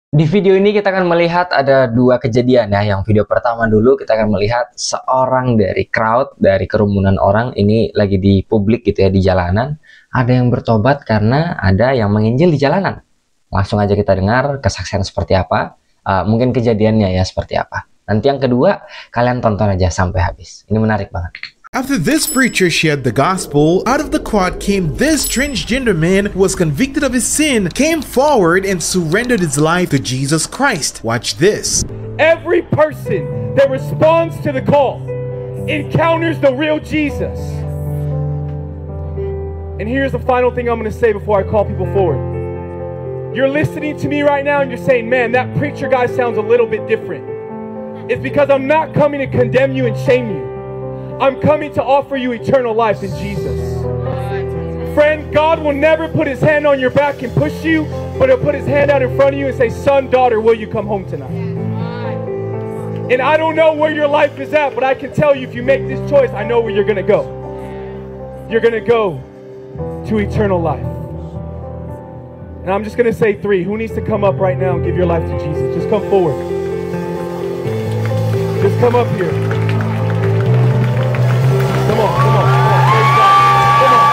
Di video ini kita akan melihat ada dua kejadian ya. Yang video pertama dulu kita akan melihat seorang dari crowd, dari kerumunan orang ini lagi di publik gitu ya, di jalanan. Ada yang bertobat karena ada yang menginjil di jalanan. Langsung aja kita dengar kesaksian seperti apa. Mungkin kejadiannya ya seperti apa. Nanti yang kedua, kalian tonton aja sampai habis. Ini menarik banget. After this preacher shared the gospel, out of the crowd came this transgender man who was convicted of his sin, came forward and surrendered his life to Jesus Christ. Watch this. Every person that responds to the call encounters the real Jesus. And here's the final thing I'm going to say before I call people forward. You're listening to me right now and you're saying, man, that preacher guy sounds a little bit different. It's because I'm not coming to condemn you and shame you. I'm coming to offer you eternal life in Jesus. Friend, God will never put his hand on your back and push you, but he'll put his hand out in front of you and say, son, daughter, will you come home tonight? And I don't know where your life is at, but I can tell you if you make this choice, I know where you're going to go. You're going to go to eternal life. And I'm just going to say three. Who needs to come up right now and give your life to Jesus? Just come forward. Just come up here. Come on, come on, come on. Praise God. Come on.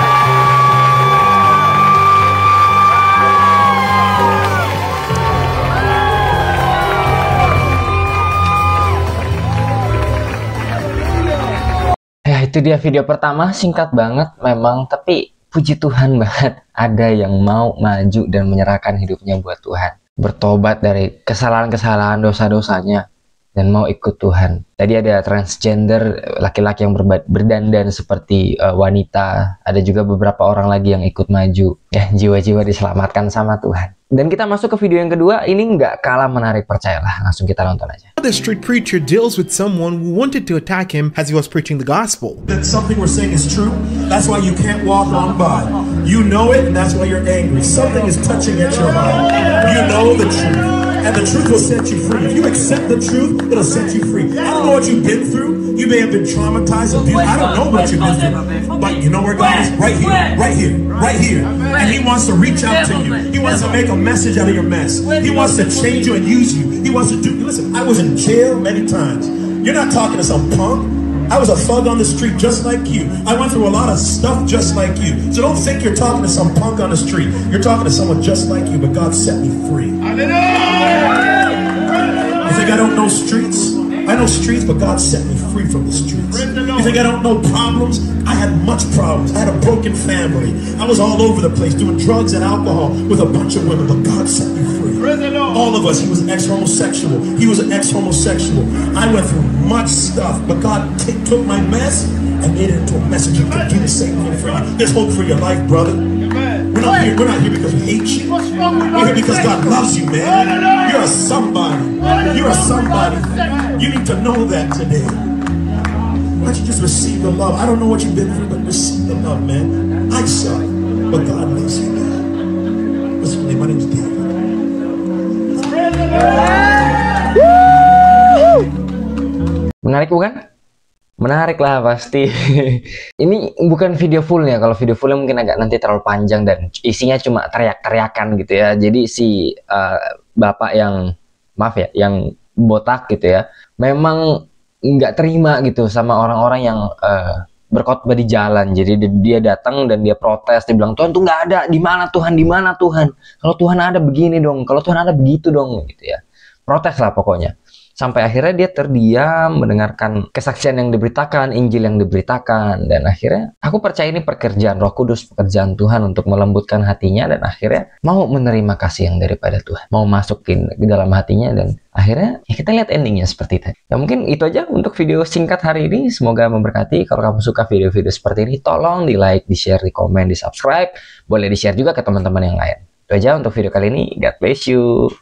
Ya itu dia video pertama, singkat banget memang, tapi puji Tuhan banget ada yang mau maju dan menyerahkan hidupnya buat Tuhan. Bertobat dari kesalahan-kesalahan, dosa-dosanya, dan mau ikut Tuhan. Tadi ada transgender, laki-laki yang berdandan seperti wanita. Ada juga beberapa orang lagi yang ikut maju. Ya, jiwa-jiwa diselamatkan sama Tuhan. Dan kita masuk ke video yang kedua. Ini nggak kalah menarik, percayalah. Langsung kita nonton aja. The street preacher deals with someone who wanted to attack him as he was preaching the gospel. That something we're saying is true. That's why you can't walk on by. You know it, and that's why you're angry. Something is touching at your heart. You know the truth. And the truth will set you free. If you accept the truth, it'll set you free. I don't know what you've been through. You may have been traumatized, abused. I don't know what you've been through. But you know where God is? Right here, right here, right here. And he wants to reach out to you. He wants to make a message out of your mess. He wants to change you and use you. He wants to do, listen, I was in jail many times. You're not talking to some punk. I was a thug on the street just like you. I went through a lot of stuff just like you. So don't think you're talking to some punk on the street. You're talking to someone just like you, but God set me free. You think I don't know streets? I know streets, but God set me free from the streets. You think I don't know problems? I had much problems. I had a broken family. I was all over the place doing drugs and alcohol with a bunch of women, but God set me free. All of us, he was an ex-homosexual. He was an ex-homosexual. I went through much stuff, but God took my mess and made it into a message you could do the same thing for you. There's hope for your life, brother. We're not here because we hate you. We're here because God loves you, man. You're a somebody. You're a somebody. You need to know that today. Why don't you just receive the love? I don't know what you've been through, but receive the love, man. I suck, but God loves you, man. Listen to me, my name's David. Menarik bukan? Menarik lah pasti. Ini bukan video fullnya. Kalau video fullnya mungkin agak nanti terlalu panjang dan isinya cuma teriak-teriakan gitu ya. Jadi si bapak yang, maaf ya, yang botak gitu ya, memang nggak terima gitu sama orang-orang yang berkhotbah di jalan. Jadi dia datang dan dia protes. Dia bilang, Tuhan tuh nggak ada. Di mana Tuhan? Di mana Tuhan? Kalau Tuhan ada begini dong. Kalau Tuhan ada begitu dong gitu ya. Protes lah pokoknya. Sampai akhirnya dia terdiam mendengarkan kesaksian yang diberitakan, Injil yang diberitakan. Dan akhirnya aku percaya ini pekerjaan Roh Kudus, pekerjaan Tuhan untuk melembutkan hatinya. Dan akhirnya mau menerima kasih yang daripada Tuhan. Mau masukin ke dalam hatinya. Dan akhirnya ya kita lihat endingnya seperti itu. Ya mungkin itu aja untuk video singkat hari ini. Semoga memberkati. Kalau kamu suka video-video seperti ini, tolong di like, di share, di komen, di subscribe. Boleh di share juga ke teman-teman yang lain. Itu aja untuk video kali ini. God bless you.